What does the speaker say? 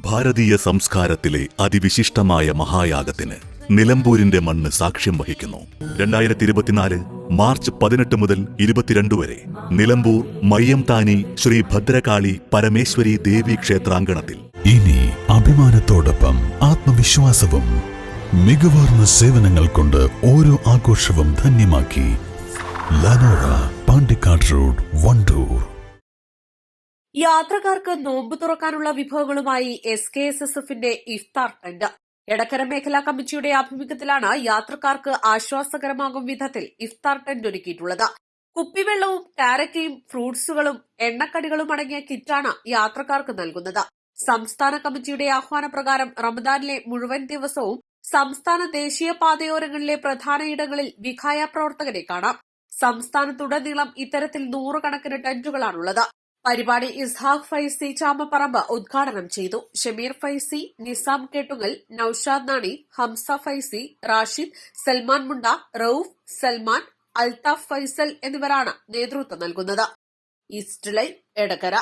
ഭാരതീയ സംസ്കാരത്തിലെ അതിവിശിഷ്ടമായ മഹായാഗത്തിന് നിലമ്പൂരിന്റെ മണ്ണ് സാക്ഷ്യം വഹിക്കുന്നു. 2024 മാർച്ച് 18 മുതൽ 22 വരെ നിലമ്പൂർ മയ്യംതാനി ശ്രീ ഭദ്രകാളി പരമേശ്വരി ദേവി ക്ഷേത്രാങ്കണത്തിൽ ഇനി അഭിമാനത്തോടൊപ്പം ആത്മവിശ്വാസവും മികവാർന്ന സേവനങ്ങൾ കൊണ്ട് ഓരോ ആഘോഷവും ധന്യമാക്കി. ലനോറ, പാണ്ടിക്കാട് റോഡ്, വണ്ടൂർ. യാത്രക്കാർക്ക് നോമ്പ് തുറക്കാനുള്ള വിഭവങ്ങളുമായി SKSSFന്റെ ഇഫ്താർ ടെന്റ്. എടക്കര മേഖലാ കമ്മിറ്റിയുടെ ആഭിമുഖ്യത്തിലാണ് യാത്രക്കാർക്ക് ആശ്വാസകരമാകും വിധത്തിൽ ഇഫ്താർ ടെന്റ് ഒരുക്കിയിട്ടുള്ളത്. കുപ്പിവെള്ളവും കാരക്കയും ഫ്രൂട്ട്സുകളും എണ്ണക്കടികളും അടങ്ങിയ കിറ്റാണ് യാത്രക്കാർക്ക് നൽകുന്നത്. സംസ്ഥാന കമ്മിറ്റിയുടെ ആഹ്വാനപ്രകാരം റമദാനിലെ മുഴുവൻ ദിവസവും സംസ്ഥാന ദേശീയ പാതയോരങ്ങളിലെ പ്രധാന ഇടങ്ങളിൽ വിഖായ പ്രവർത്തകരെ കാണാം. സംസ്ഥാനത്തുടനീളം ഇത്തരത്തിൽ 100 കണക്കിന് ടെന്റുകളാണുള്ളത്. പരിപാടി ഇസ്ഹാഖ് ഫൈസി ചാമപ്പറമ്പ് ഉദ്ഘാടനം ചെയ്തു. ഷമീർ ഫൈസി, നിസാം കേട്ടുങ്ങൽ, നൌഷാദ് നാണി, ഹംസ ഫൈസി, റാഷിദ്, സൽമാൻ മുണ്ട, റൌഫ്, സൽമാൻ, അൽതാഫ് ഫൈസൽ എന്നിവരാണ് നേതൃത്വം നൽകുന്നത്. East live, Edakkara.